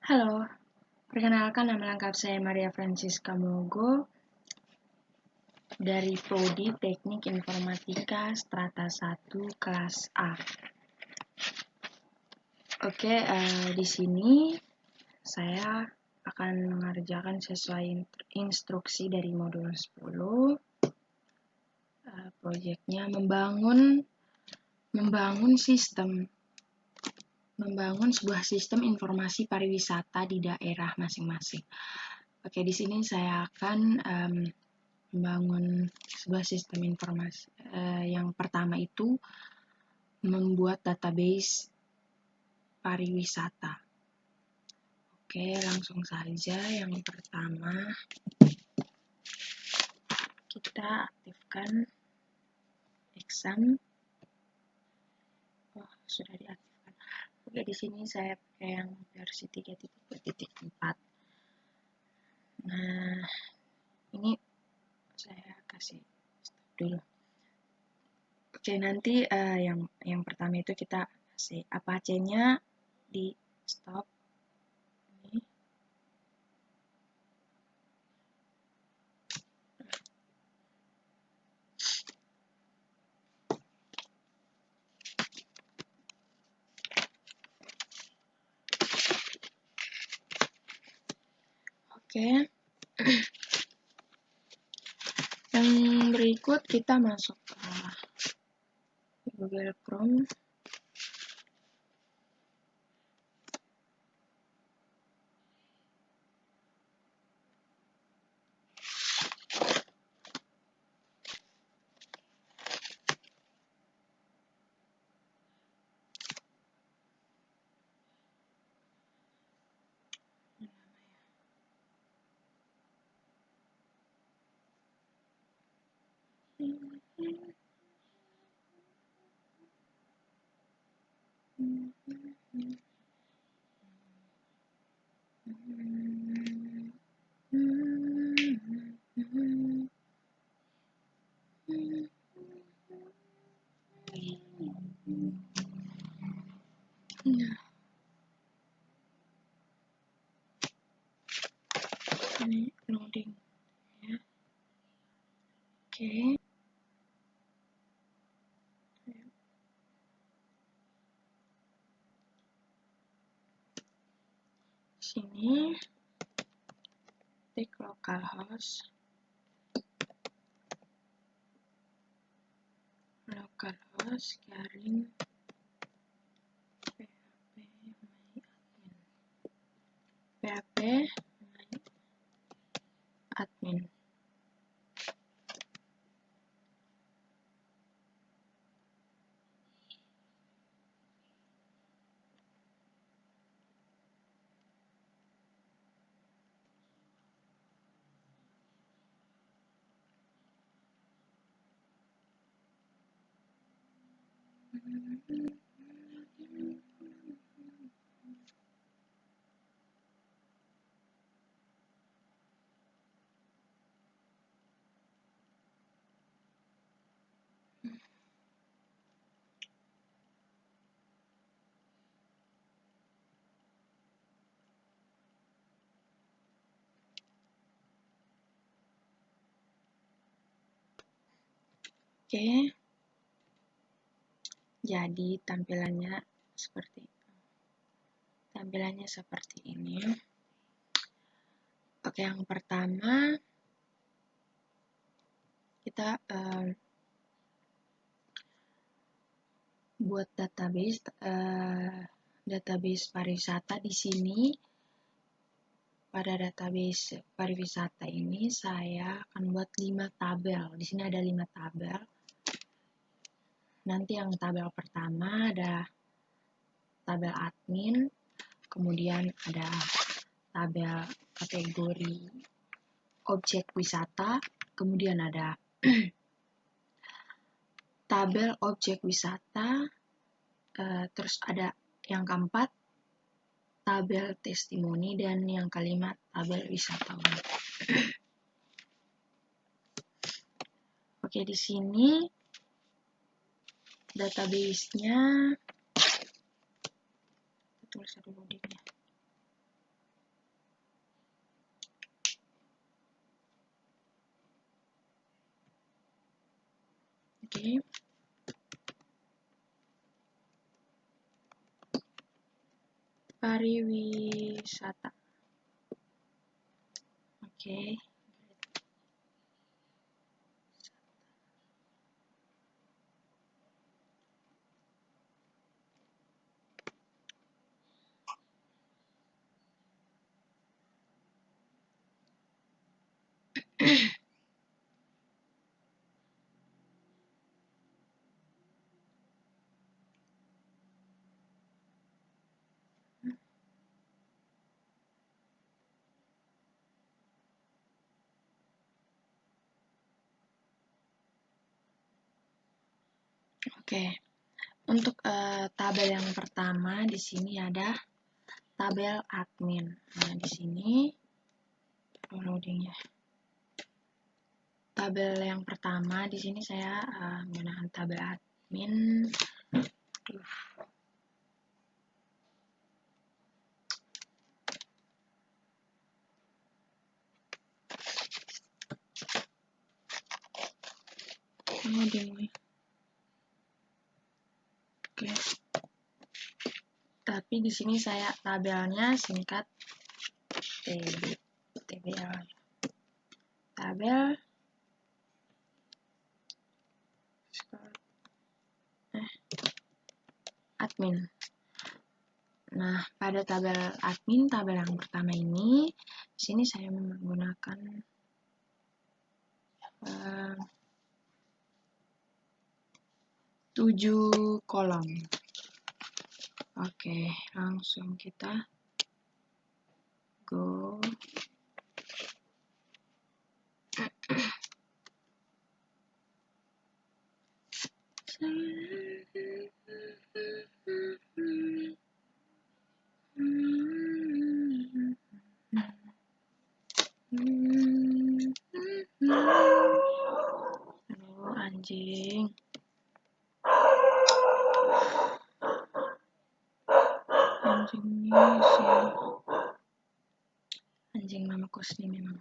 Halo, perkenalkan nama lengkap saya Maria Francisca Mogo dari Prodi Teknik Informatika Strata 1 kelas A. Oke, di sini saya akan mengerjakan sesuai instruksi dari modul 10. Proyeknya membangun sebuah sistem informasi pariwisata di daerah masing-masing. Oke, di sini saya akan membangun sebuah sistem informasi. Yang pertama itu membuat database pariwisata. Oke, langsung saja. Yang pertama kita aktifkan exam. Oh, sudah diaktifkan. Oke, di sini saya pakai yang versi 3.2.4. Nah, ini saya kasih stop dulu. Oke, nanti yang pertama itu kita kasih Apache-nya di stop. Ini. Oke. Yang berikut kita masuk ke Google Chrome. Ini loading ya. Oke. Sini klik localhost garing php my admin. Oke. Jadi tampilannya seperti ini. Oke, yang pertama kita buat database pariwisata di sini. Pada database pariwisata ini saya akan buat 5 tabel. Di sini ada 5 tabel. Nanti yang tabel pertama ada tabel admin, kemudian ada tabel kategori objek wisata, kemudian ada tabel objek wisata, terus ada yang keempat tabel testimoni, dan yang kelima tabel wisatawan. Oke, di sini database-nya tulis dulu loading-nya. Oke. Pariwisata. Oke. Oke. Untuk tabel yang pertama di sini ada tabel admin. Nah, di sini loadingnya. Tabel yang pertama di sini saya menggunakan tabel admin. Loading. Oke. Tapi di sini saya tabelnya singkat TBL. Tabel admin. Nah, pada tabel admin, tabel yang pertama ini, di sini saya menggunakan 7 kolom. Oke, langsung kita go. Aduh, anjing. Anjing ini sih. Anjing nama kos ini memang.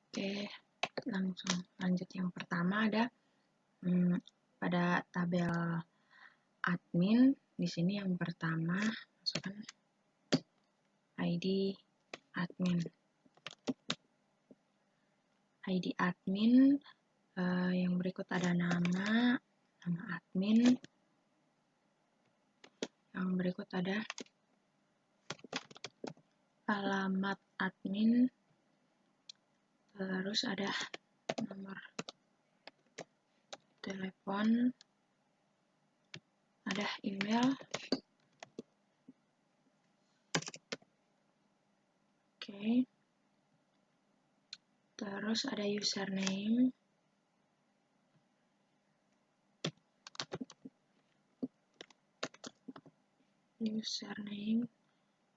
Oke, langsung lanjut. Yang pertama ada pada tabel admin. Di sini yang pertama masukkan ID admin. ID admin, yang berikut ada nama admin. Yang berikut ada alamat admin. Terus ada nomor telepon, ada email. Oke. Terus ada username.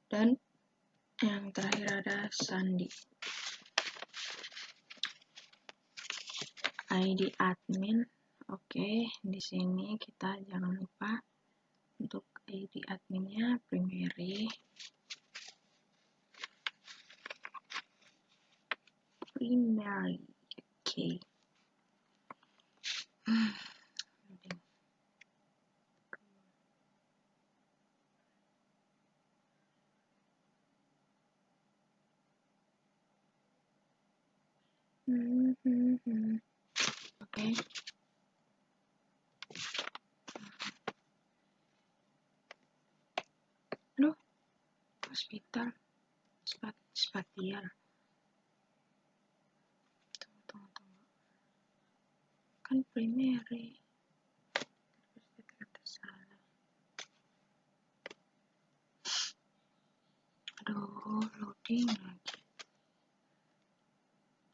Dan yang terakhir ada sandi. ID admin. Oke, di sini kita jangan lupa untuk ID adminnya primary. Oke. Oke. Aduh, hospital, spatial. Tunggu. Kan primary. Salah. Aduh, loading lagi.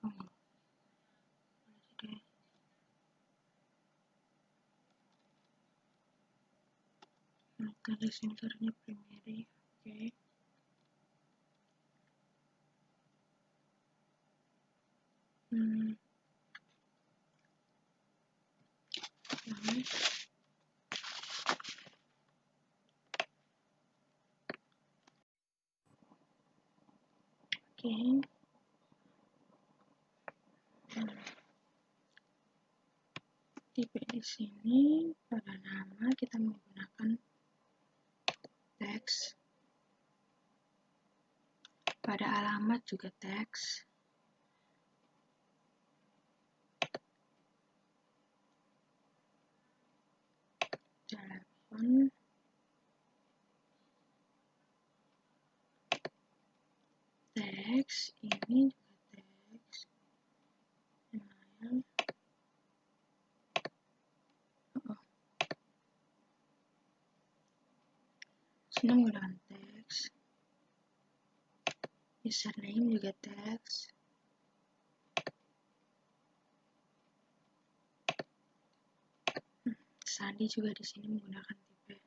Tunggu. Ada sensornya primary. Oke. Oke. tipe di sini pada nama kita menggunakan teks, pada alamat juga teks, telepon, teks, ini juga teks, email, sini menggunakan teks, username juga teks, sandi juga di sini menggunakan tipe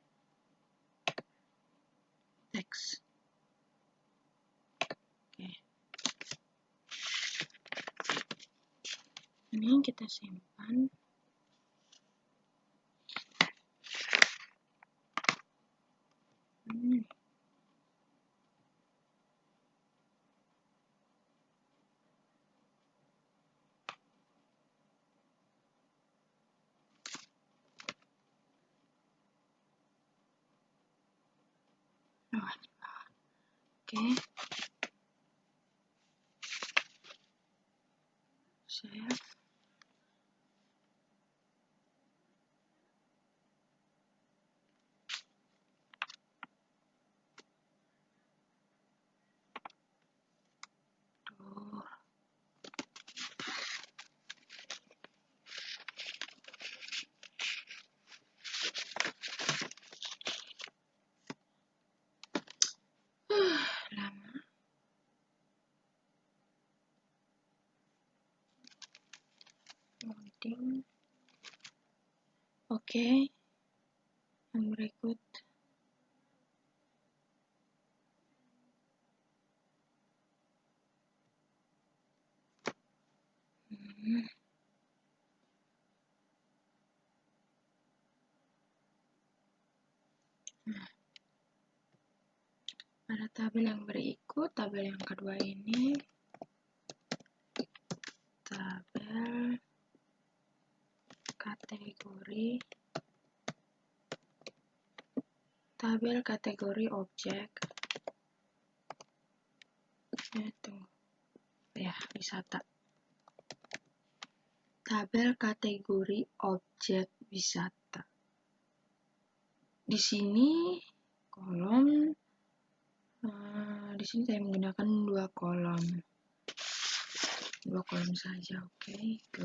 teks. Oke. Ini yang kita simpan. Oke. Save. Lama. Loading. Oke. Yang berikut. Pada tabel yang berikut, tabel yang kedua ini, tabel kategori objek, wisata. Tabel kategori objek wisata. Di sini kolom, di sini saya menggunakan dua kolom saja. Oke, go.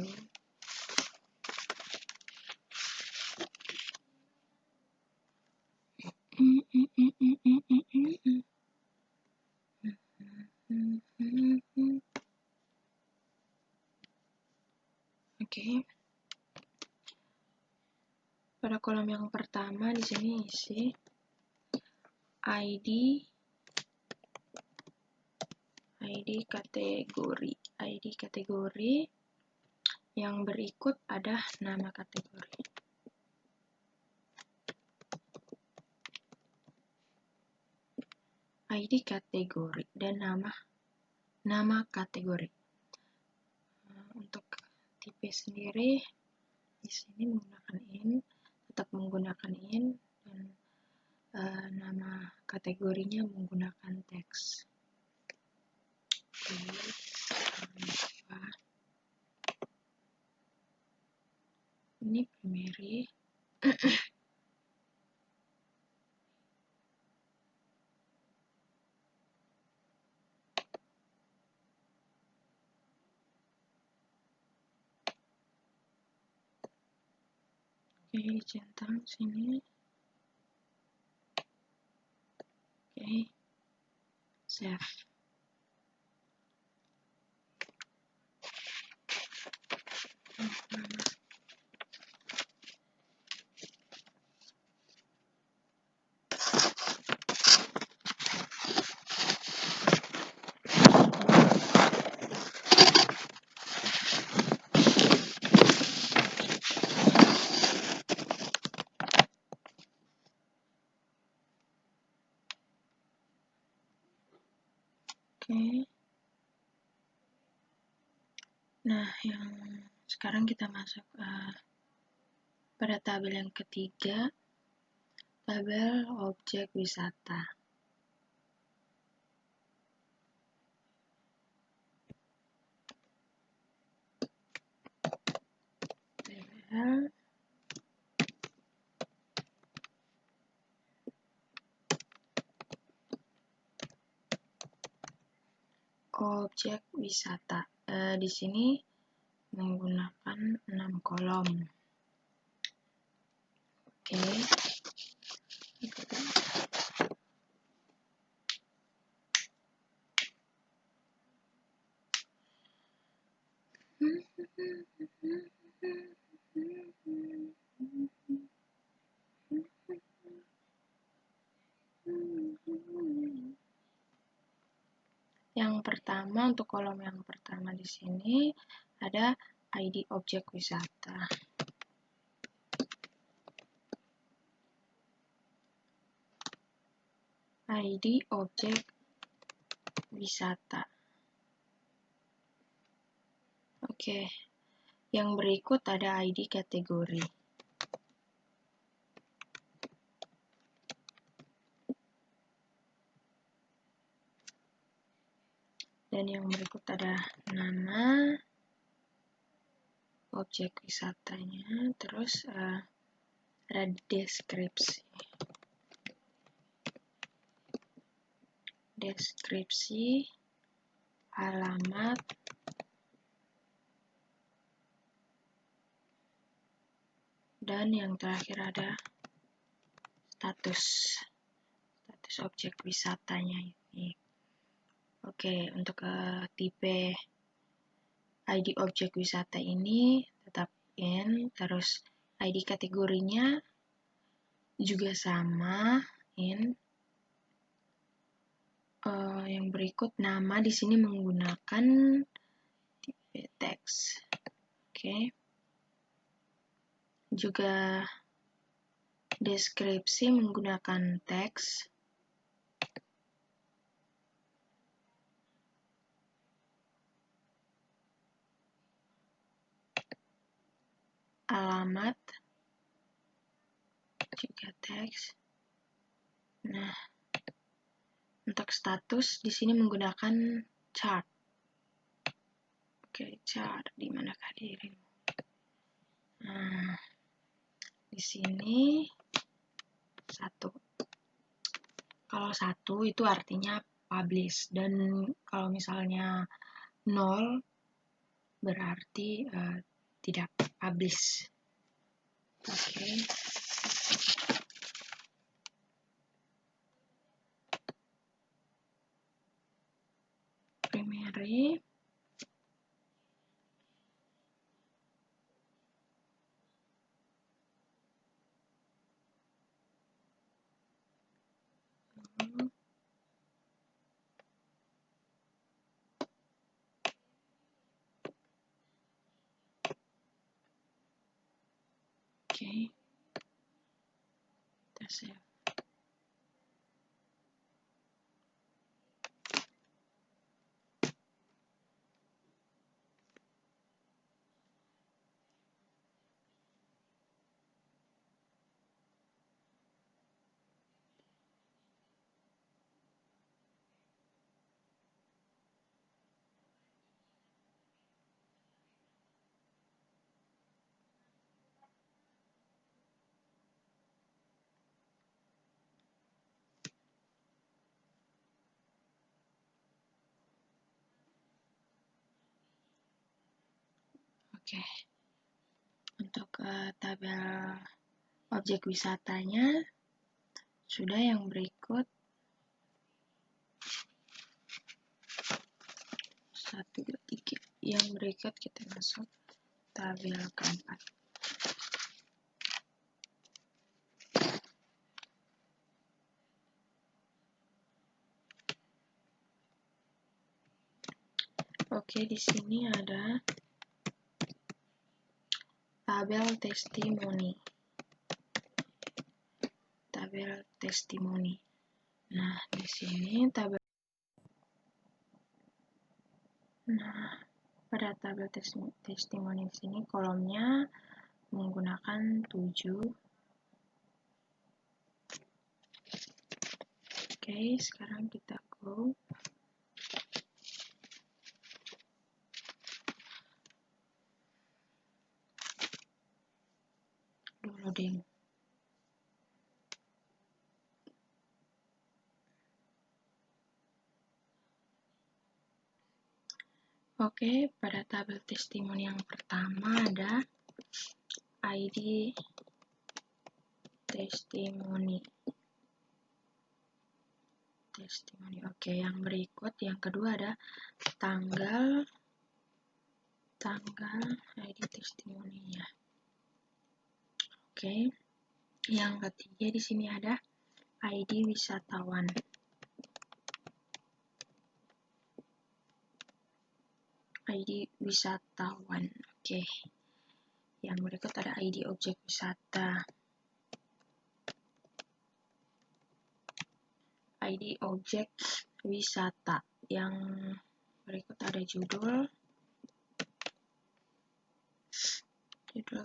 Oke. Pada kolom yang pertama di sini isi ID kategori. Yang berikut ada nama kategori. ID kategori dan nama kategori. Untuk tipe sendiri di sini menggunakan int, tetap menggunakan int, dan nama kategorinya menggunakan teks. Ini primary. Oke, dicentang sini. Oke, save. Oke. Nah, yang sekarang kita masuk Pada tabel yang ketiga, tabel objek wisata. Tabel objek wisata. Di sini menggunakan 6 kolom. Oke. Yang pertama, untuk kolom yang pertama di sini ada ID objek wisata. ID objek wisata. Oke. Yang berikut ada ID kategori. Dan yang berikut ada nama objek wisatanya, terus ada deskripsi. Deskripsi, alamat, dan yang terakhir ada status objek wisatanya ini. Oke, untuk tipe ID objek wisata ini tetap in, terus ID kategorinya juga sama in. Yang berikut nama di sini menggunakan tipe teks. Oke. Juga deskripsi menggunakan teks. Alamat juga teks. Nah, untuk status di sini menggunakan chart. Oke, chart di manakah dirimu? Nah, di sini 1. Kalau 1 itu artinya publish, dan kalau misalnya 0 berarti tidak publish. Oke. Primary. Oke. Kita save. Oke. Untuk tabel objek wisatanya sudah. Yang berikut 1, 2, 3. Yang berikut kita masuk tabel keempat. Oke, di sini ada tabel testimoni. Tabel testimoni. Nah, di sini tabel. Nah, pada tabel testimoni di sini kolomnya menggunakan 7. Oke, sekarang kita go. Loading. Oke, pada tabel testimoni yang pertama ada ID testimoni. Oke, yang berikut, yang kedua ada tanggal ID testimoninya. Oke, yang ketiga di sini ada ID wisatawan. ID wisatawan. Oke. Yang berikut ada ID objek wisata. ID objek wisata. Yang berikut ada judul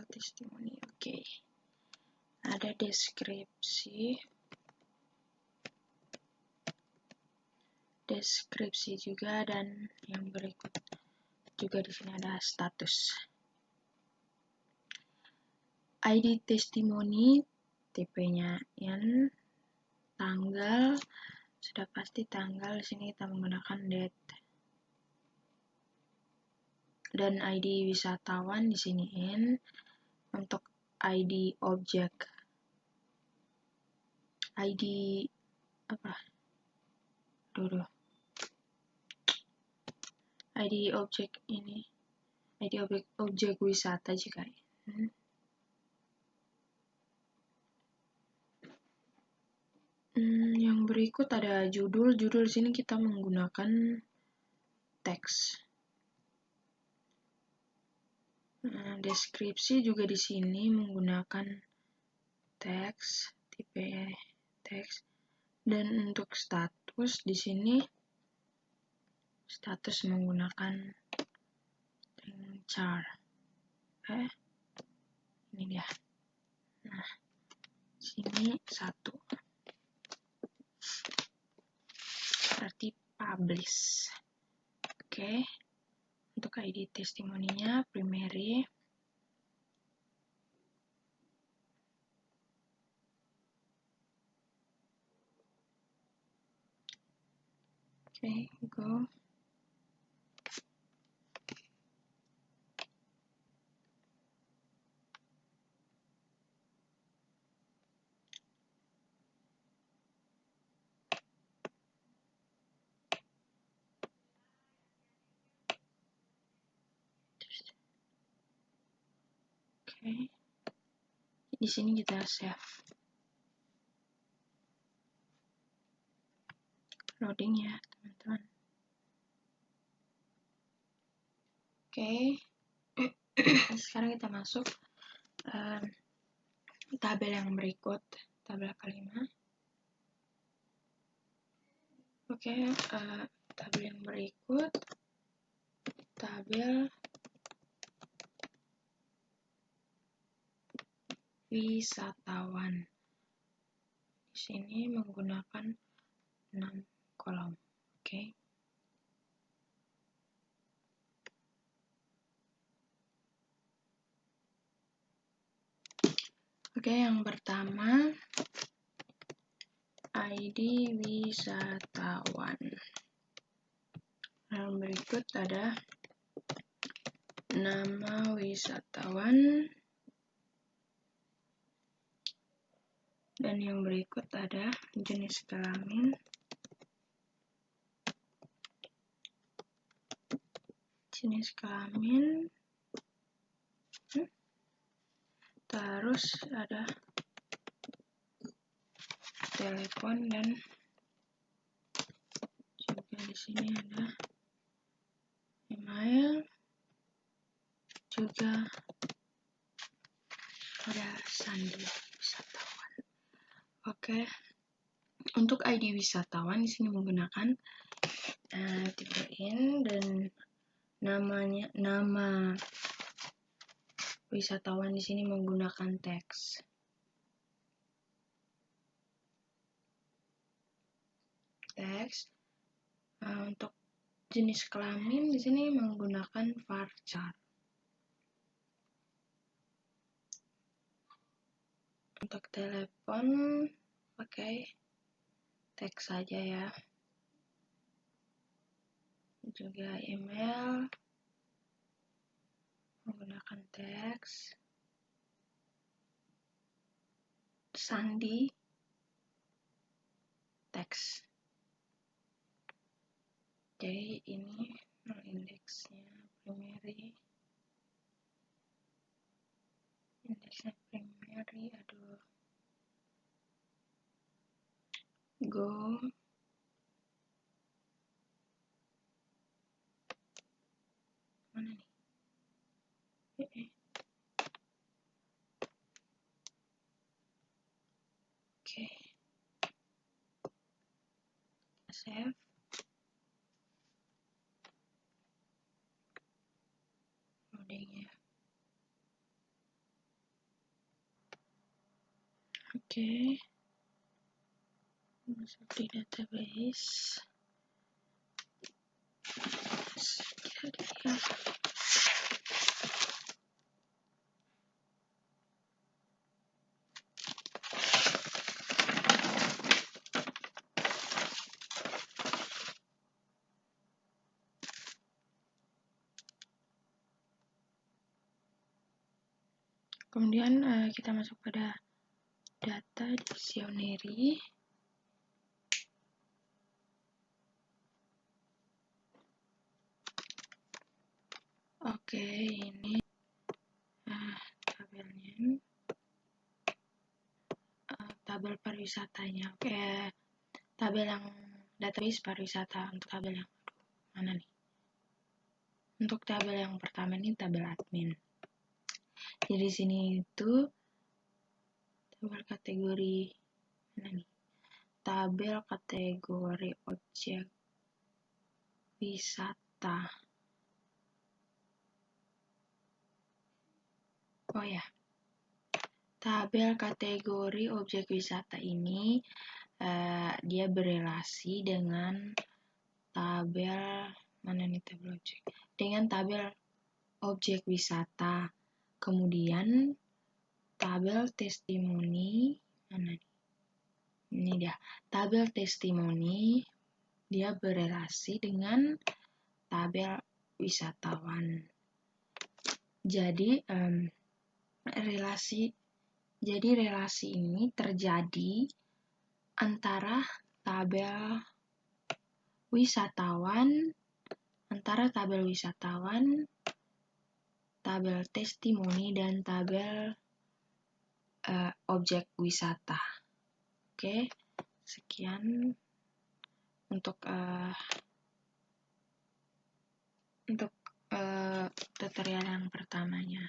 testimoni. Oke. Ada deskripsi juga, dan yang berikut juga di sini ada status. ID testimoni, tipe-nya N, tanggal, sudah pasti tanggal, di sini kita menggunakan date. Dan ID wisatawan di sini N. Untuk ID objek, ID apa? ID objek ini, ID objek wisata juga. Yang berikut ada judul. Judul sini kita menggunakan teks. Deskripsi juga di sini menggunakan teks, tipe teks. Dan untuk status di sini status menggunakan char. Ini dia. Nah, sini 1. Berarti publish. Oke. Untuk ID testimoninya primary. Oke, go. Oke. Di sini kita save. Loading ya, teman-teman. Oke. Sekarang kita masuk tabel yang berikut, tabel kelima. Oke, tabel yang berikut, tabel wisatawan. Di sini menggunakan 6 kolom. Oke. Oke, yang pertama ID wisatawan. Yang berikut ada nama wisatawan. Dan yang berikut ada jenis kelamin, terus ada telepon, dan juga di sini ada email, juga ada sandi wisatawan. Oke. Untuk ID wisatawan di sini menggunakan tipe in, dan nama wisatawan di sini menggunakan teks. Untuk jenis kelamin di sini menggunakan varchar. Untuk telepon pakai teks saja ya. Juga email menggunakan teks. Sandi teks. Jadi ini indeksnya primary. Indeksnya primary, aduh. Go. Mana nih? Oke. Save. Loadingnya. Oke. Masuk di database. Jadi ya. Kemudian kita masuk pada data dictionary. Oke, ini tabelnya, tabel pariwisatanya. Oke, tabel yang database pariwisata. Untuk tabel yang mana nih? Untuk tabel yang pertama ini tabel admin. Jadi sini itu tabel kategori mana nih? Tabel kategori objek wisata. Oh ya, tabel kategori objek wisata ini dia berelasi dengan tabel mana nih tabel objek? Dengan tabel objek wisata. Kemudian tabel testimoni mana nih? Ini dia. Tabel testimoni dia berelasi dengan tabel wisatawan. Jadi relasi ini terjadi antara tabel wisatawan, tabel testimoni, dan tabel objek wisata. Oke, sekian untuk tutorial yang pertamanya.